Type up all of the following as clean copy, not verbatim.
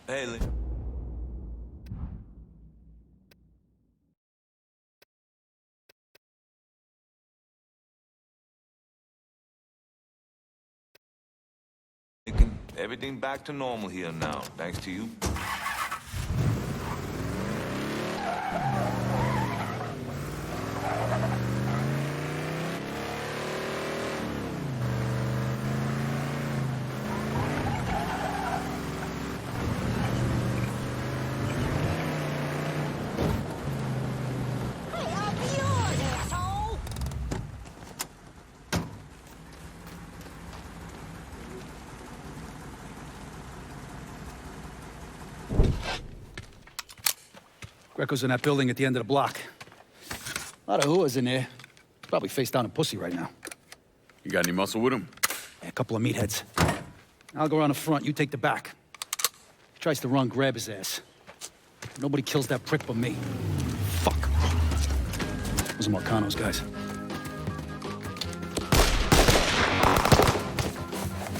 Haley. Everything back to normal here now, thanks to you. Greco's in that building at the end of the block. A lot of whores in there. Probably face down in pussy right now. You got any muscle with him? Yeah, a couple of meatheads. I'll go around the front, you take the back. If he tries to run, grab his ass. Nobody kills that prick but me. Fuck. Those are Marcano's guys.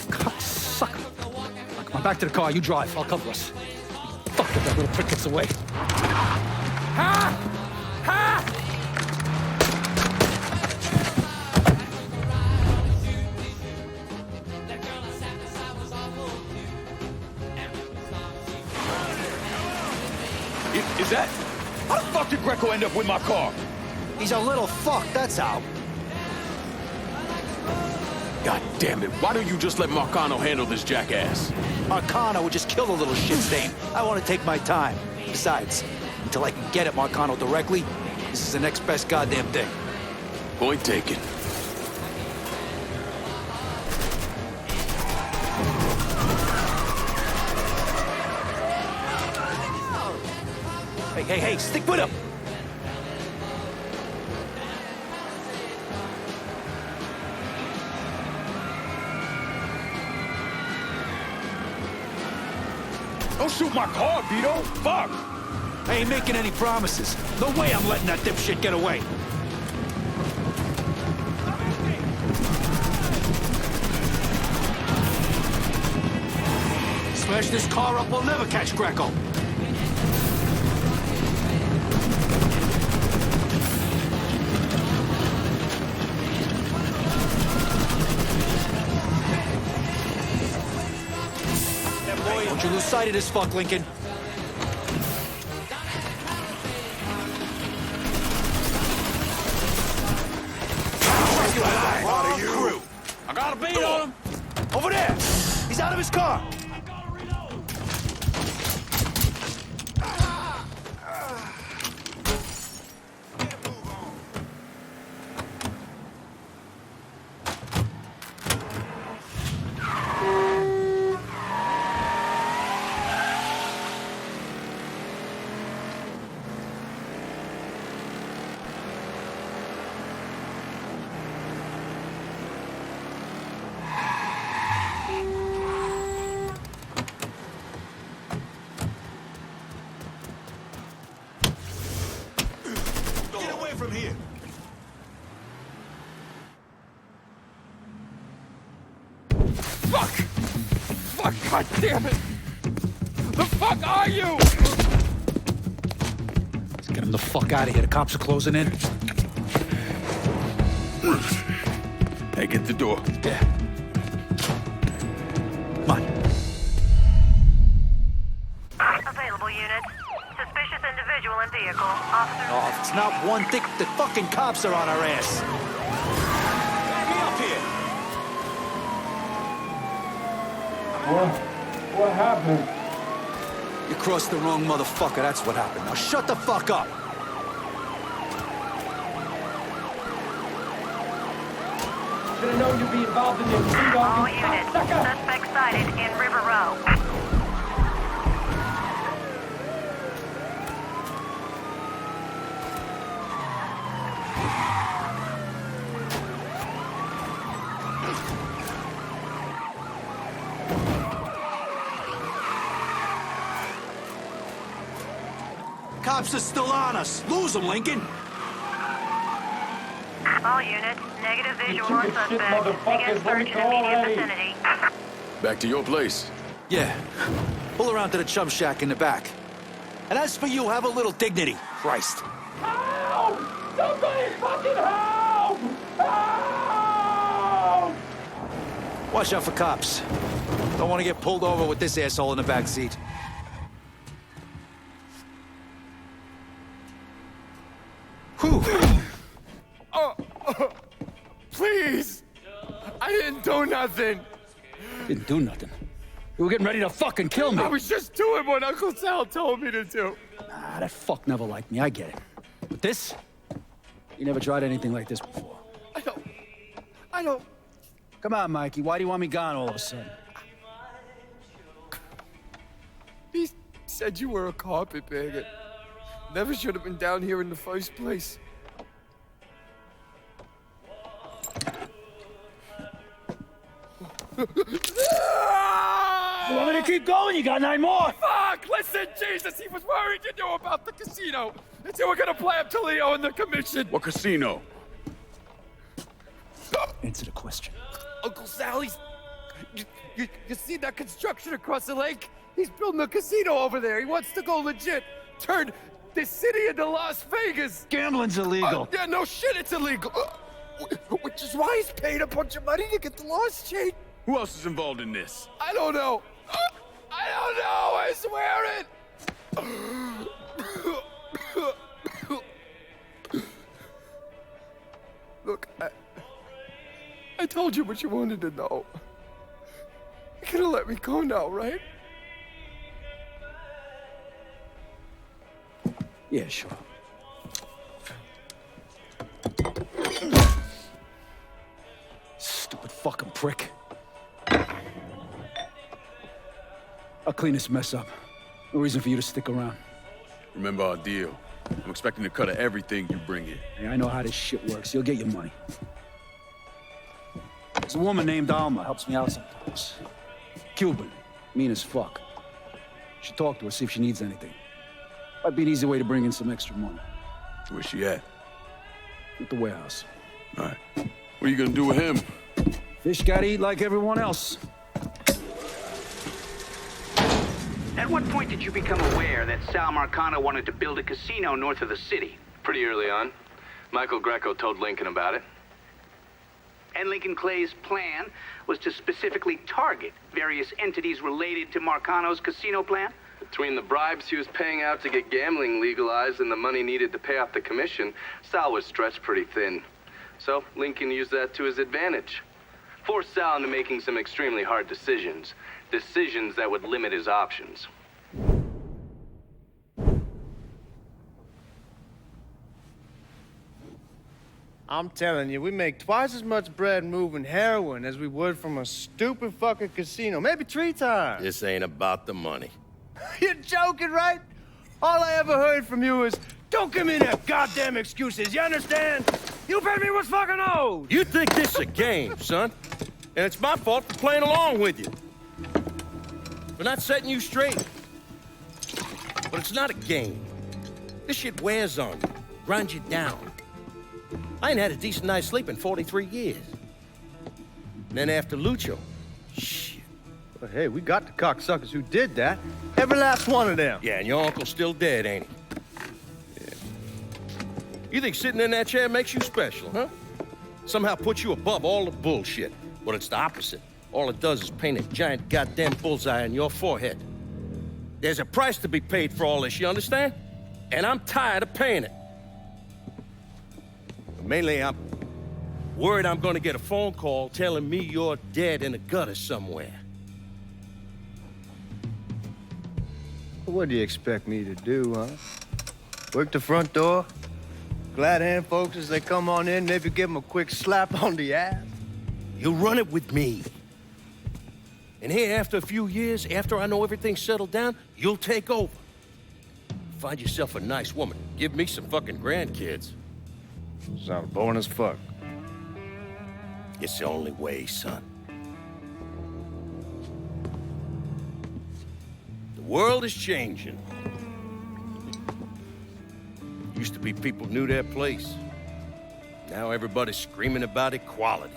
Cocksucker. Come on, back to the car, you drive, I'll cover us. Fuck if that little prick gets away. Ha! Ha! Is that? How the fuck did Greco end up with my car? He's a little fuck, that's how. God damn it, why don't you just let Marcano handle this jackass? Marcano would just kill the little shit stain. I want to take my time. Besides, until I can get at Marcano directly, this is the next best goddamn thing. Point taken. Hey, stick with him! Don't shoot my car, Vito! Fuck! I ain't making any promises. No way I'm letting that dipshit get away. Smash this car up, we'll never catch Greco. Don't you lose sight of this fuck, Lincoln. I got a beat on him! Over there! He's out of his car! From here. Fuck! Fuck, god damn it! The fuck are you? Let's get him the fuck out of here. The cops are closing in. Hey, get the door. Yeah. Come on. Available units. Suspicious individual in vehicle. Officer. Oh, if it's not one thing, the fucking cops are on our ass. Back me up here. What happened? You crossed the wrong motherfucker, that's what happened. Now shut the fuck up. Should've known you'd be involved in this. All units. Suspect sighted in River Row. Cops are still on us. Lose them, Lincoln. All units. Negative visual on shit, suspect. motherfuckers. Begin Let me search in go immediate already. vicinity. Back to your place. Yeah. Pull around to the chum shack in the back. And as for you, have a little dignity. Christ. Help! Somebody fucking help! Help! Watch out for cops. Don't want to get pulled over with this asshole in the back seat. Whew. Please! I didn't do nothing. Didn't do nothing. You were getting ready to fucking kill me. I was just doing what Uncle Sal told me to do. Ah, that fuck never liked me, I get it. But this? You never tried anything like this before. I don't... Come on, Mikey, why do you want me gone all of a sudden? He said you were a carpetbagger. Never should have been down here in the first place. You want me to keep going? You got 9 more. Fuck! Listen, Jesus, he was worried you knew about the casino. And you were gonna play up to Leo and the commission. What casino? Answer the question. Uncle Sally's... You see that construction across the lake? He's building a casino over there. He wants to go legit. Turn this city into Las Vegas. Gambling's illegal. Yeah, no shit, it's illegal. Which is why he's paid a bunch of money to get the laws changed. Who else is involved in this? I don't know. I don't know, I swear it. Look, I told you what you wanted to know. You're gonna let me go now, right? Yeah, sure. Stupid fucking prick. I'll clean this mess up. No reason for you to stick around. Remember our deal. I'm expecting a cut of everything you bring in. Hey, I know how this shit works. You'll get your money. There's a woman named Alma, helps me out sometimes. Cuban, mean as fuck. Should talk to her, see if she needs anything. Might be an easy way to bring in some extra money. Where's she at? At the warehouse. All right. What are you gonna do with him? Fish gotta eat like everyone else. At what point did you become aware that Sal Marcano wanted to build a casino north of the city? Pretty early on. Michael Greco told Lincoln about it. And Lincoln Clay's plan was to specifically target various entities related to Marcano's casino plan? Between the bribes he was paying out to get gambling legalized and the money needed to pay off the commission, Sal was stretched pretty thin. So Lincoln used that to his advantage. Forced Sal into making some extremely hard decisions. Decisions that would limit his options. I'm telling you, we make twice as much bread moving heroin as we would from a stupid fucking casino. Maybe 3 times. This ain't about the money. You're joking, right? All I ever heard from you is, don't give me that goddamn excuses, you understand? You pay me what's fucking owed! You think this is a game, son? And it's my fault for playing along with you. For not setting you straight. But it's not a game. This shit wears on you, grinds you down. I ain't had a decent night's sleep in 43 years. And then after Lucho, shit. Well, hey, we got the cocksuckers who did that. Every last one of them. Yeah, and your uncle's still dead, ain't he? Yeah. You think sitting in that chair makes you special, huh? Somehow puts you above all the bullshit. Well, it's the opposite. All it does is paint a giant goddamn bullseye on your forehead. There's a price to be paid for all this, you understand? And I'm tired of paying it. Mainly, I'm worried I'm gonna get a phone call telling me you're dead in a gutter somewhere. What do you expect me to do, huh? Work the front door? Glad hand folks as they come on in, maybe give them a quick slap on the ass? You run it with me. And here, after a few years, after I know everything's settled down, you'll take over. Find yourself a nice woman. Give me some fucking grandkids. Sounds boring as fuck. It's the only way, son. The world is changing. Used to be people knew their place. Now everybody's screaming about equality.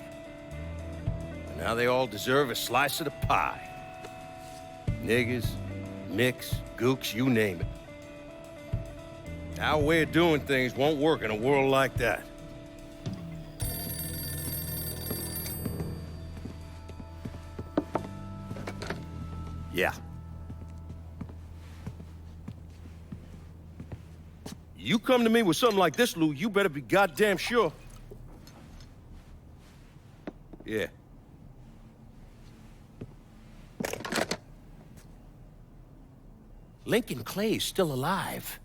And now they all deserve a slice of the pie. Niggas, mix, gooks, you name it. Our way of doing things won't work in a world like that. Yeah. You come to me with something like this, Lou, you better be goddamn sure. Yeah. Lincoln Clay's still alive.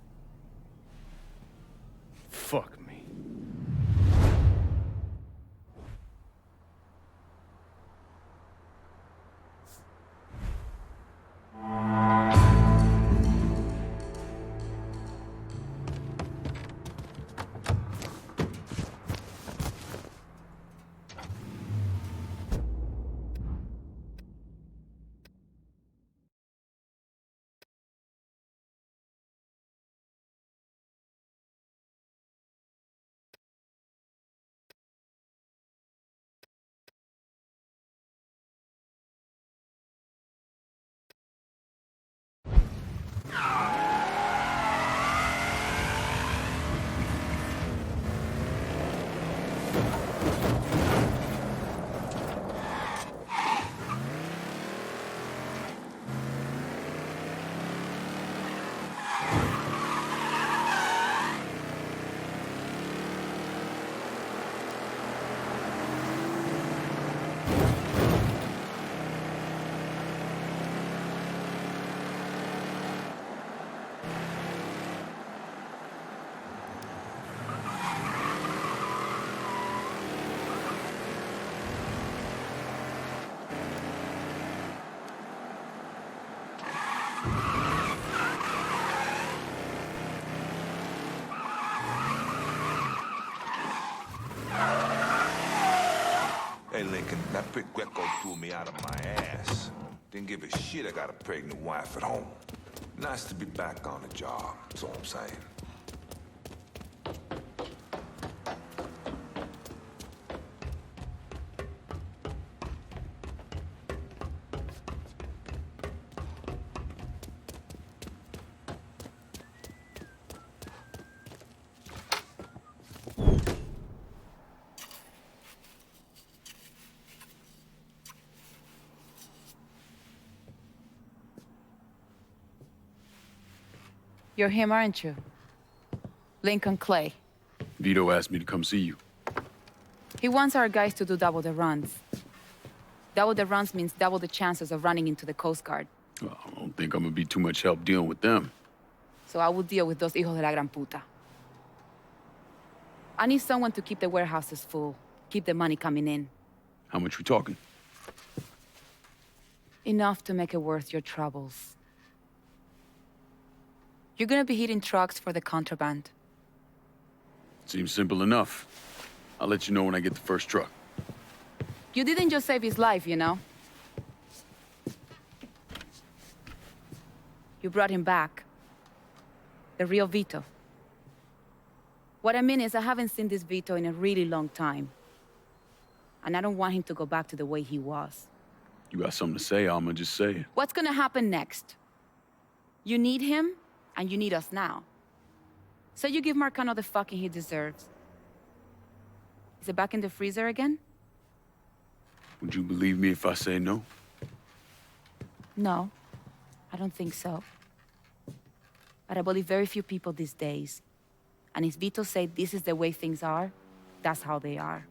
Fuck me. Hey, Lincoln, that prick Greco threw me out of my ass. Didn't give a shit I got a pregnant wife at home. Nice to be back on the job, that's all I'm saying. You're him, aren't you? Lincoln Clay. Vito asked me to come see you. He wants our guys to do double the runs. Double the runs means double the chances of running into the Coast Guard. Well, I don't think I'm gonna be too much help dealing with them. So I will deal with those hijos de la gran puta. I need someone to keep the warehouses full, keep the money coming in. How much we talking? Enough to make it worth your troubles. You're gonna be hitting trucks for the contraband. Seems simple enough. I'll let you know when I get the first truck. You didn't just save his life, you know? You brought him back. The real Vito. What I mean is I haven't seen this Vito in a really long time. And I don't want him to go back to the way he was. You got something to say, I'ma just say it. What's gonna happen next? You need him, and you need us now. So you give Marcano the fucking he deserves. Is it back in the freezer again? Would you believe me if I say no? No, I don't think so. But I believe very few people these days. And if Vito said this is the way things are, that's how they are.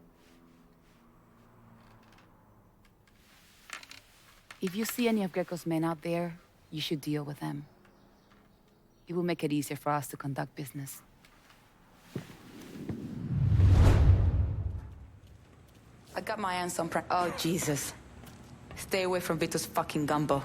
If you see any of Greco's men out there, you should deal with them. It will make it easier for us to conduct business. I got my hands on oh, Jesus. Stay away from Vito's fucking gumbo.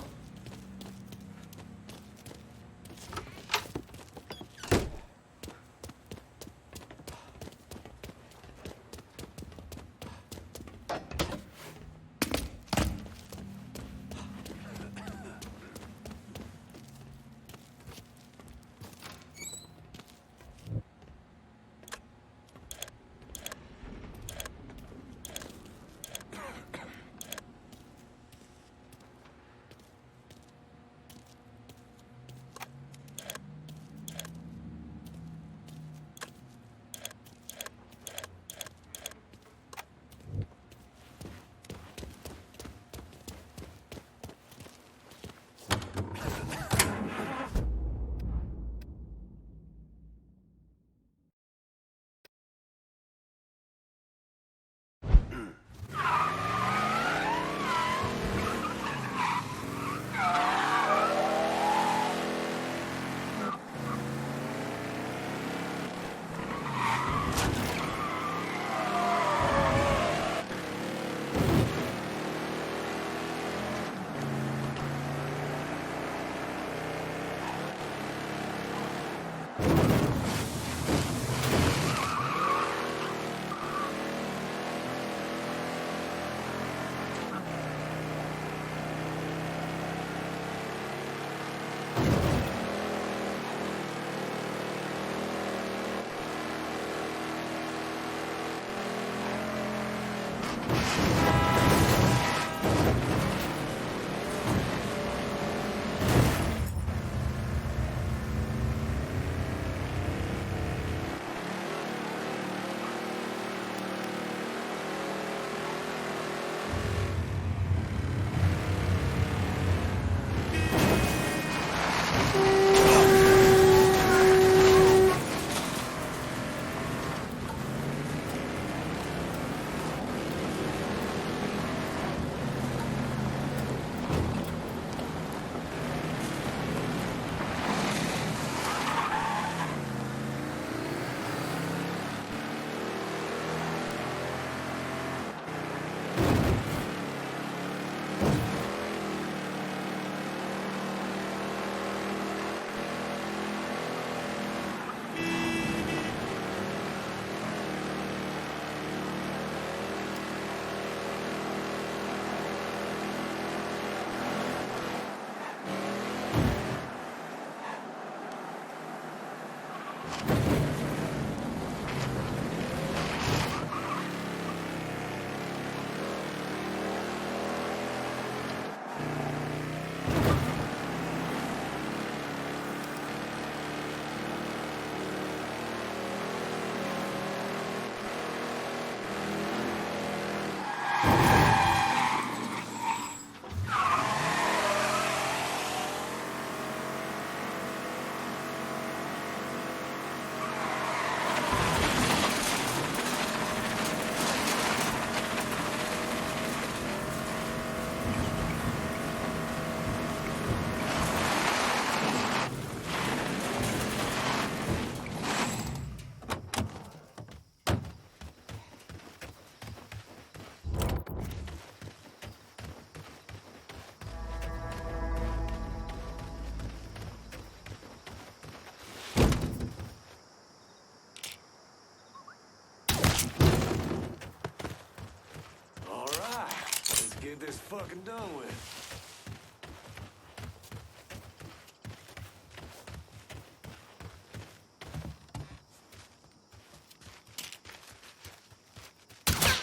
fucking done with.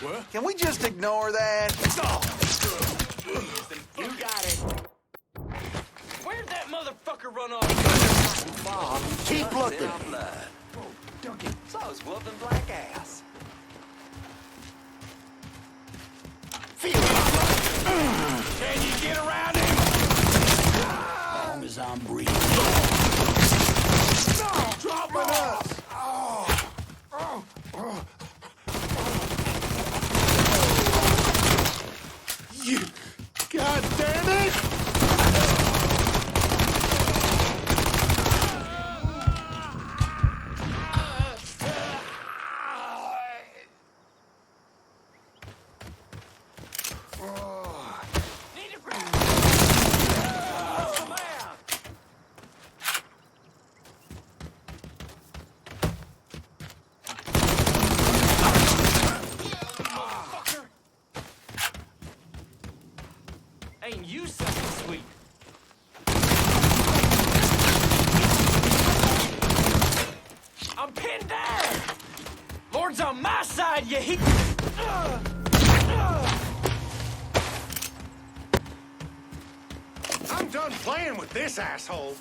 What? Can we just ignore that? You got it. Where'd that motherfucker run off? Keep looking. Oh, Duncan, saw his whooping black ass. Can you get around him? As long as I'm breathing. Dropping us! You, God damn it! Ain't you something sweet? I'm pinned down! Lord's on my side, you he... I'm done playing with this asshole.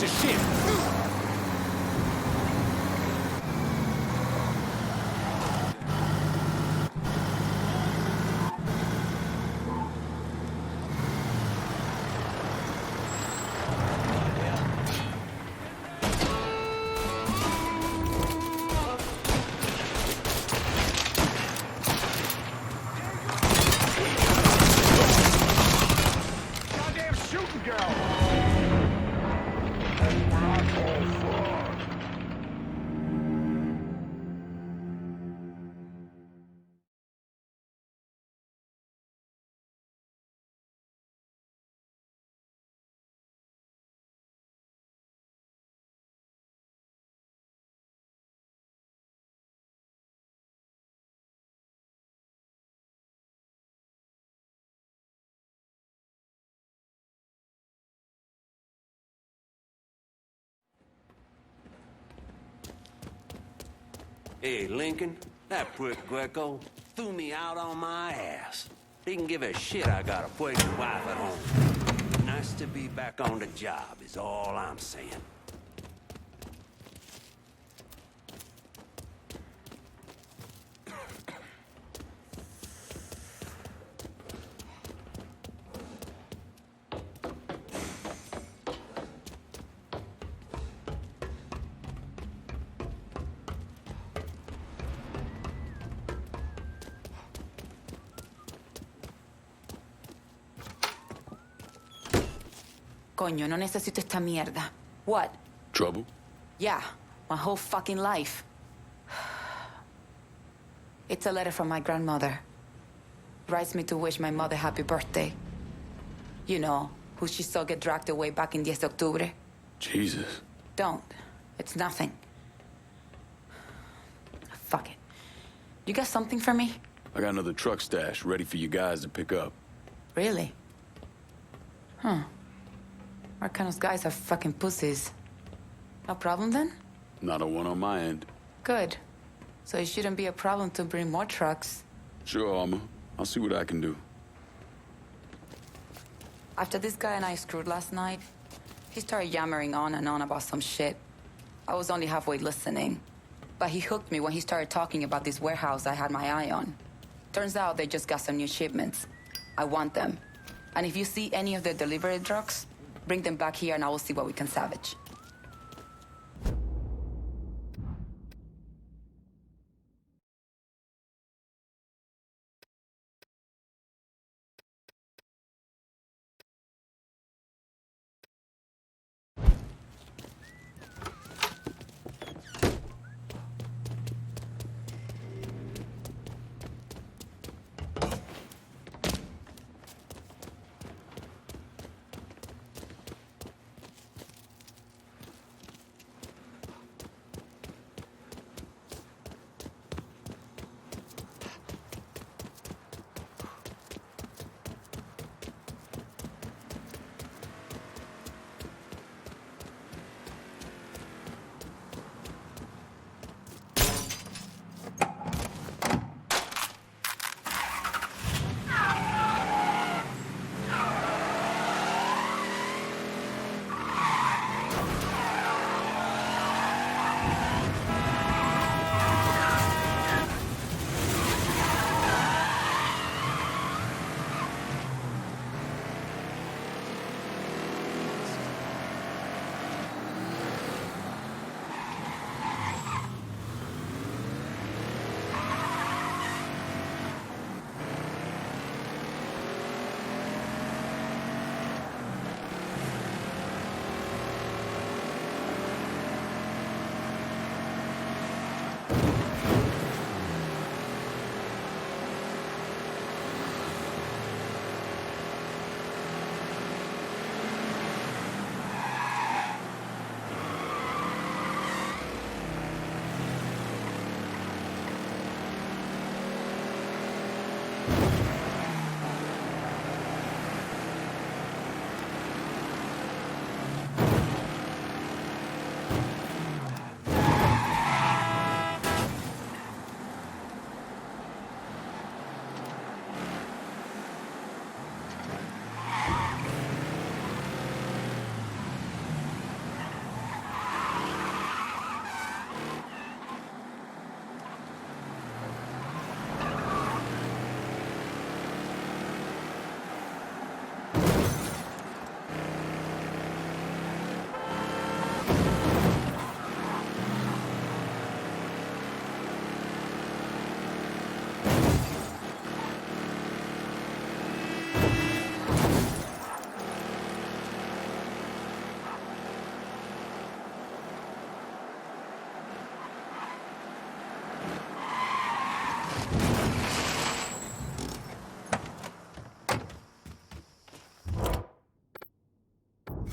of shit! Hey, Lincoln, that prick Greco threw me out on my ass. He can give a shit I got a pregnant wife at home. Nice to be back on the job is all I'm saying. Coño, no necesito esta mierda. What? Trouble? Yeah, my whole fucking life. It's a letter from my grandmother. Writes me to wish my mother happy birthday. You know, who she saw get dragged away back in 10 de octubre. Jesus. Don't. It's nothing. Fuck it. You got something for me? I got another truck stash ready for you guys to pick up. Really? Huh. Marcano's guys are fucking pussies. No problem then? Not a one on my end. Good. So it shouldn't be a problem to bring more trucks. Sure, Alma. I'll see what I can do. After this guy and I screwed last night, he started yammering on and on about some shit. I was only halfway listening. But he hooked me when he started talking about this warehouse I had my eye on. Turns out they just got some new shipments. I want them. And if you see any of the delivery trucks, bring them back here and I will see what we can salvage.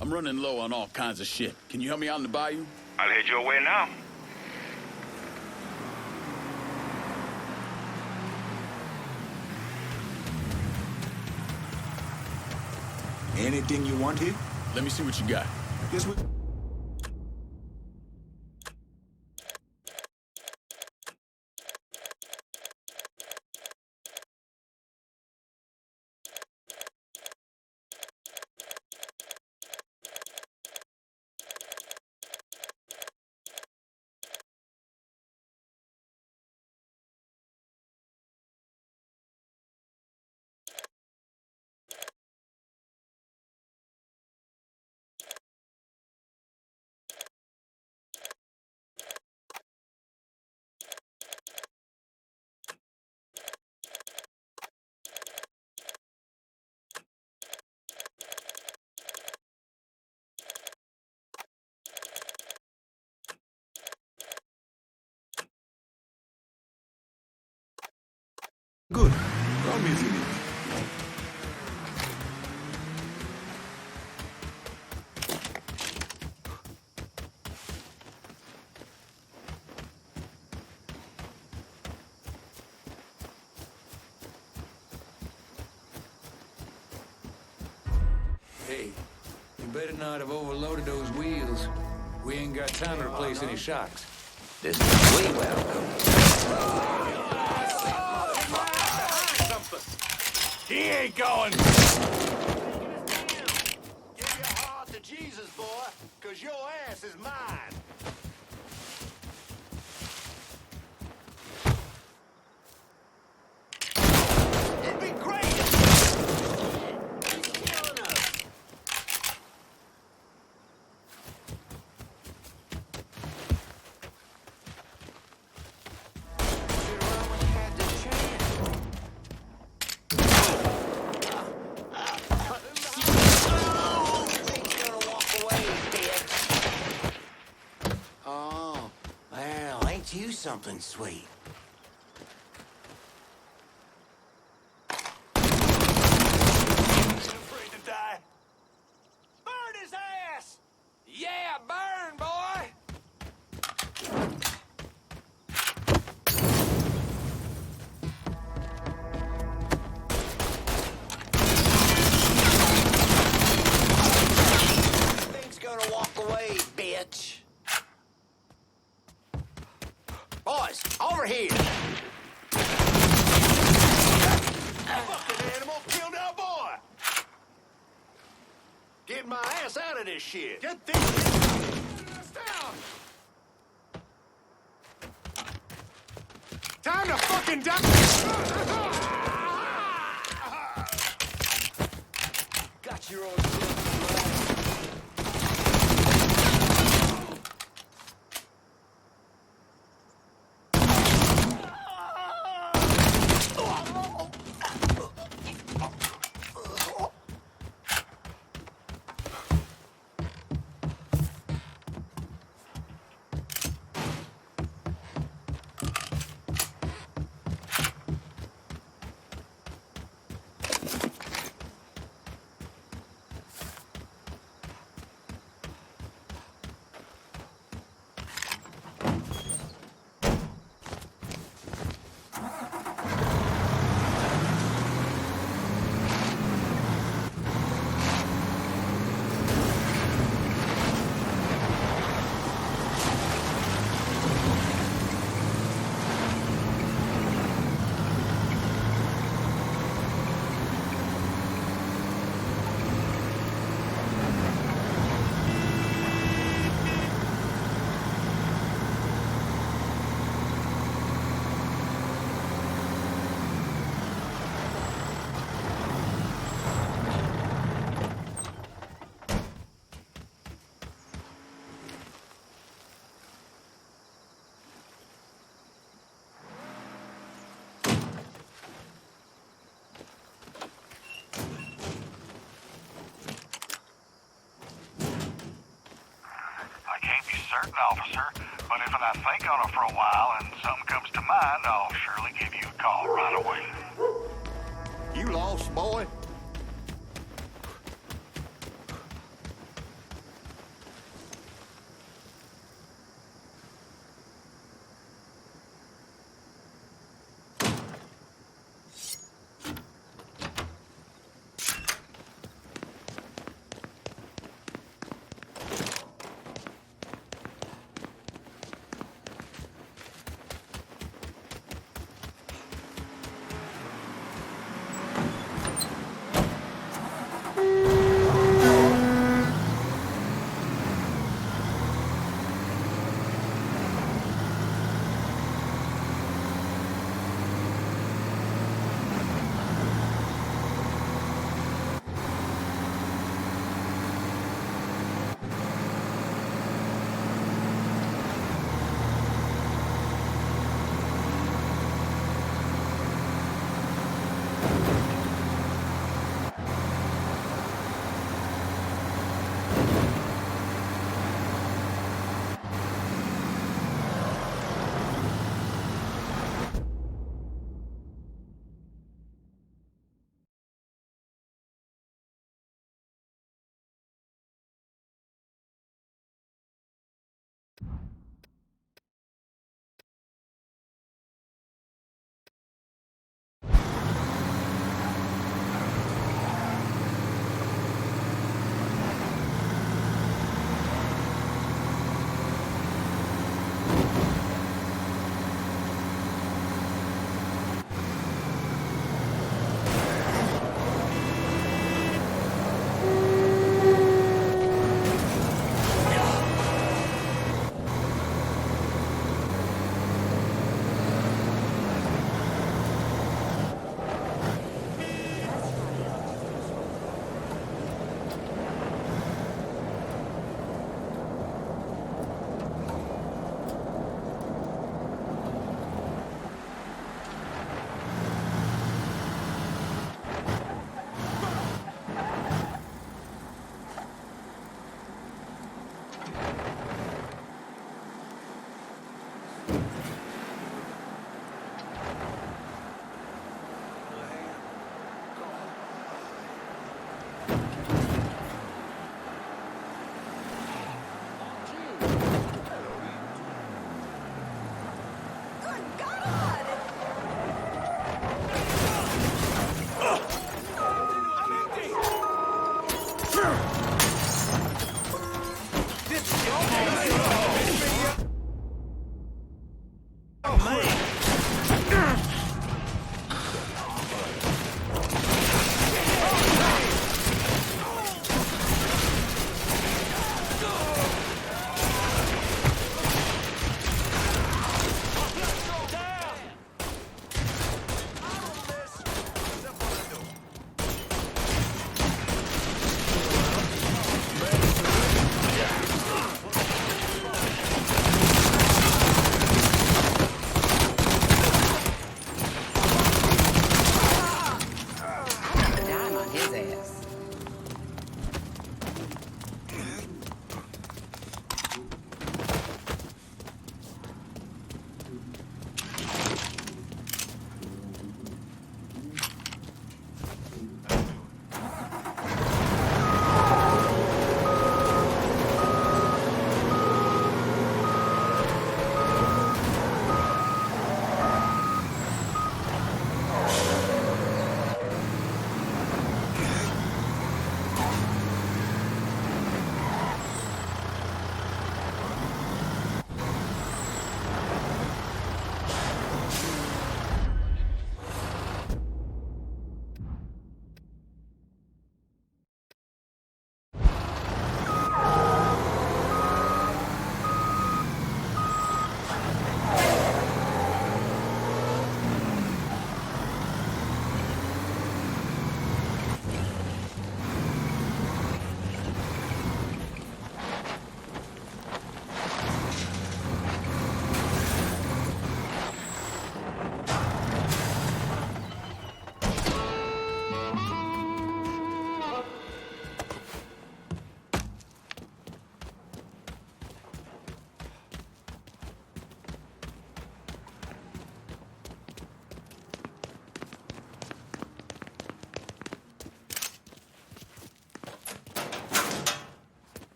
I'm running low on all kinds of shit. Can you help me out in the bayou? I'll head your way now. Anything you want here? Let me see what you got. Guess what? Good. Call me if you need me. Hey, you better not have overloaded those wheels. We ain't got time to replace any shocks. This is way welcome. He ain't going! Give your heart to Jesus, boy, cause your ass is mine. It'd be great! He's killing us! You something sweet. Afraid to die? Burn his ass! Yeah, burn, boy! Thing's gonna walk away, bitch. Boys, over here! Fucking animal killed our boy! Get my ass out of this shit! Get these shit down! Time to fucking die! Got your own certain, officer, but if I think on it for a while and something comes to mind, I'll surely give you a call right away. You lost, boy?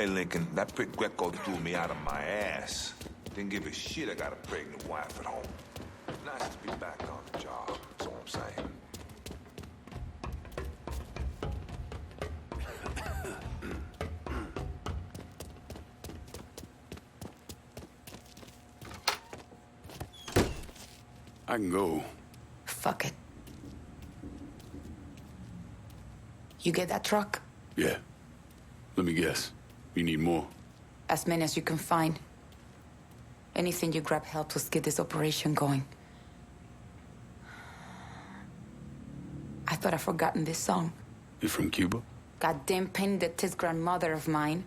Hey, Lincoln, that prick Greco threw me out of my ass. Didn't give a shit I got a pregnant wife at home. Nice to be back on the job, that's all I'm saying. I can go. Fuck it. You get that truck? Yeah. Let me guess. You need more? As many as you can find. Anything you grab helps us get this operation going. I thought I'd forgotten this song. You from Cuba? Goddamn pain that this grandmother of mine.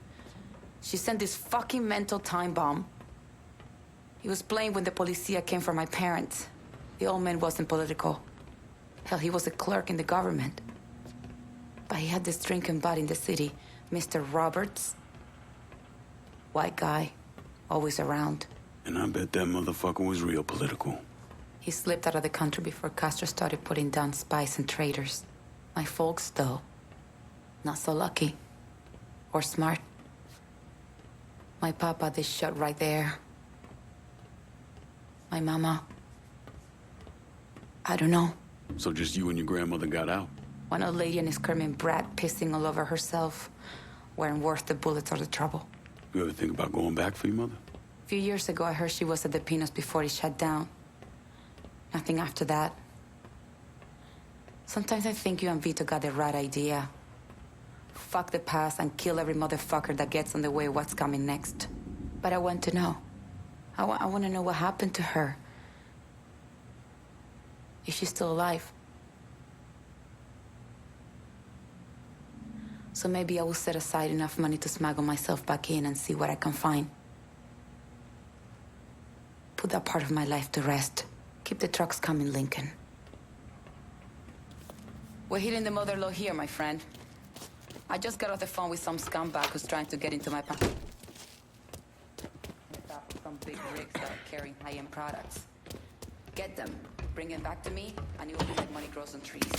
She sent this fucking mental time bomb. He was playing when the policia came for my parents. The old man wasn't political. Hell, he was a clerk in the government. But But he had this drinking bud in the city, Mr. Roberts. White guy, always around. And I bet that motherfucker was real political. He slipped out of the country before Castro started putting down spies and traitors. My folks, though, not so lucky. Or smart. My papa, they shot right there. My mama, I don't know. So just you and your grandmother got out? One old lady and a screaming brat pissing all over herself weren't worth the bullets or the trouble. You ever think about going back for your mother? A few years ago, I heard she was at the Pinos before it shut down. Nothing after that. Sometimes I think you and Vito got the right idea. Fuck the past and kill every motherfucker that gets in the way of what's coming next. But I want to know. I want to know what happened to her. Is she still alive? So maybe I will set aside enough money to smuggle myself back in and see what I can find. Put that part of my life to rest. Keep the trucks coming, Lincoln. We're hitting the mother load here, my friend. I just got off the phone with some scumbag who's trying to get into my pants. Some big rigs that are carrying high-end products. Get them, bring them back to me, and it will be like money grows on trees.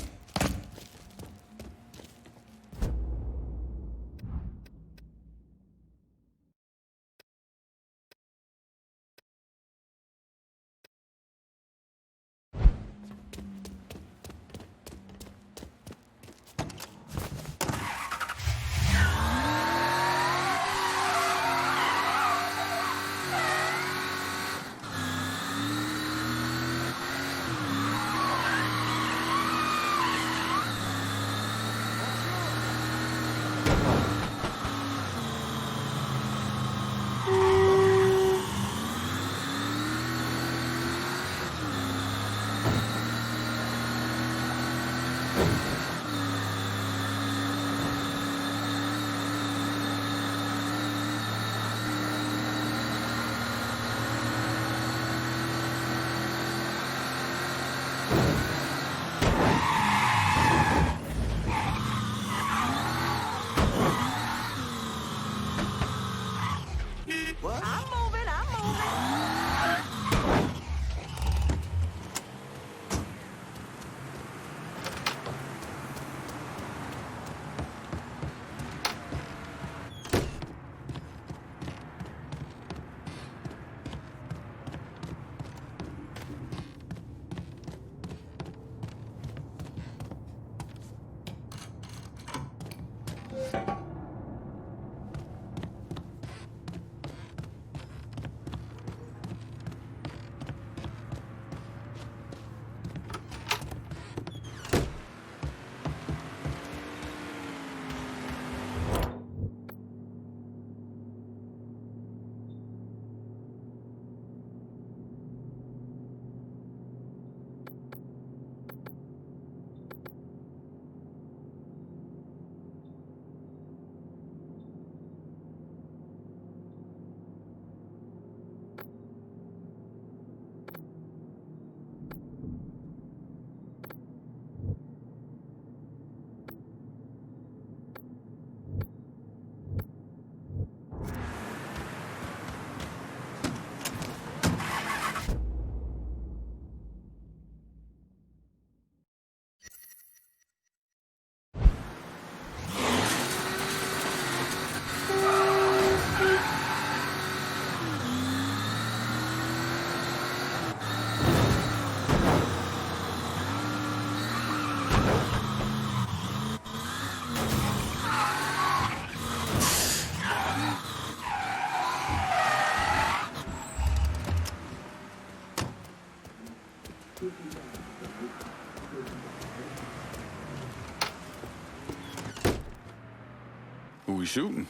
Who we shooting?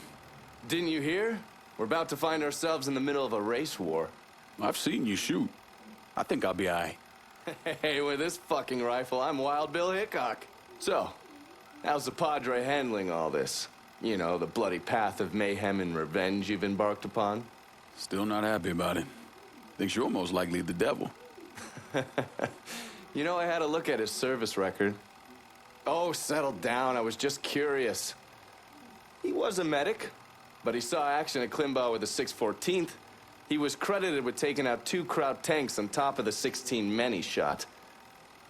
Didn't you hear? We're about to find ourselves in the middle of a race war. I've seen you shoot. I think I'll be all right. Hey, with this fucking rifle, I'm Wild Bill Hickok. So, how's the Padre handling all this? You know, the bloody path of mayhem and revenge you've embarked upon? Still not happy about it. Thinks you're most likely the devil. You know, I had a look at his service record. Oh, settle down. I was just curious. He was a medic, but he saw action at Klimbaugh with the 614th. He was credited with taking out 2 Kraut tanks on top of the 16 men he shot.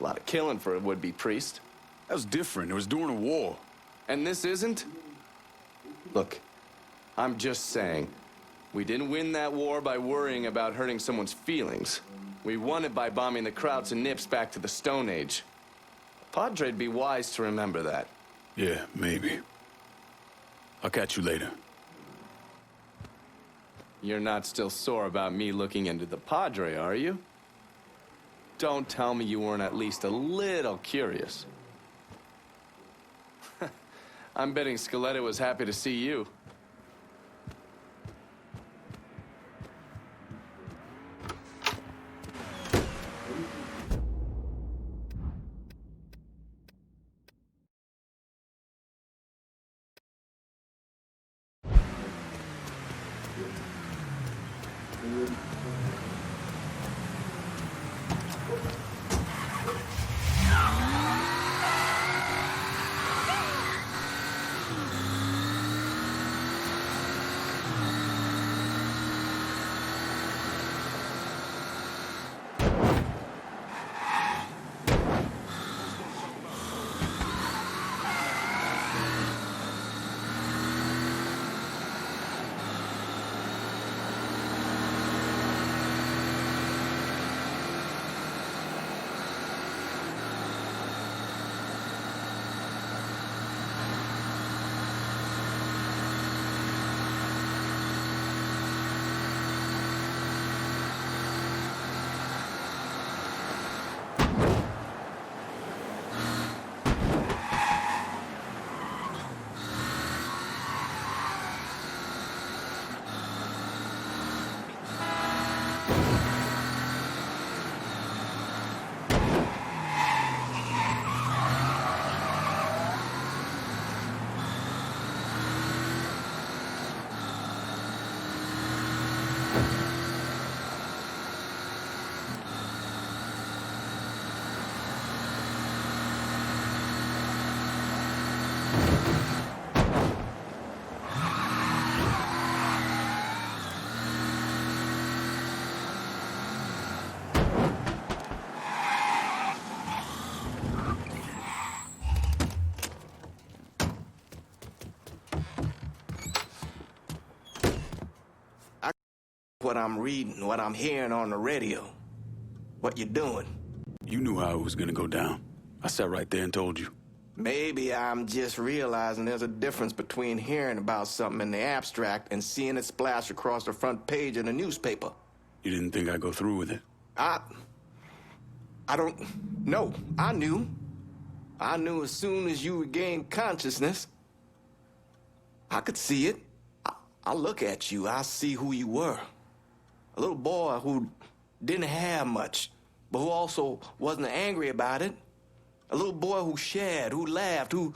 A lot of killing for a would-be priest. That was different. It was during a war. And this isn't? Look, I'm just saying, we didn't win that war by worrying about hurting someone's feelings. We won it by bombing the Krauts and Nips back to the Stone Age. Padre'd be wise to remember that. Yeah, maybe. I'll catch you later. You're not still sore about me looking into the Padre, are you? Don't tell me you weren't at least a little curious. I'm betting Scaletta was happy to see you. What I'm reading, what I'm hearing on the radio. What you doing? You knew how it was gonna go down. I sat right there and told you. Maybe I'm just realizing there's a difference between hearing about something in the abstract and seeing it splash across the front page of the newspaper. You didn't think I'd go through with it? I don't know. I knew. I knew as soon as you regained consciousness. I could see it. I look at you, I see who you were. A little boy who didn't have much, but who also wasn't angry about it. A little boy who shared, who laughed, who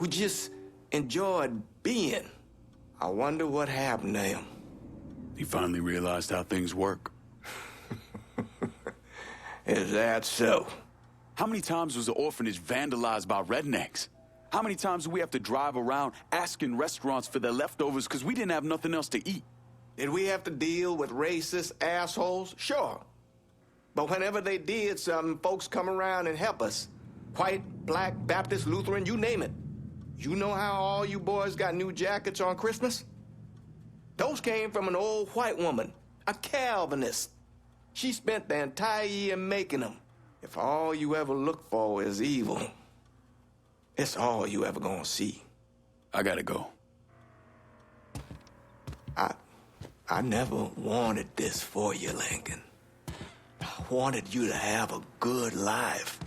just enjoyed being. I wonder what happened to him. He finally realized how things work. Is that so? How many times was the orphanage vandalized by rednecks? How many times do we have to drive around asking restaurants for their leftovers because we didn't have nothing else to eat? Did we have to deal with racist assholes? Sure. But whenever they did something, folks come around and help us. White, black, Baptist, Lutheran, you name it. You know how all you boys got new jackets on Christmas? Those came from an old white woman, a Calvinist. She spent the entire year making them. If all you ever look for is evil, it's all you ever gonna see. I gotta go. I never wanted this for you, Lincoln. I wanted you to have a good life.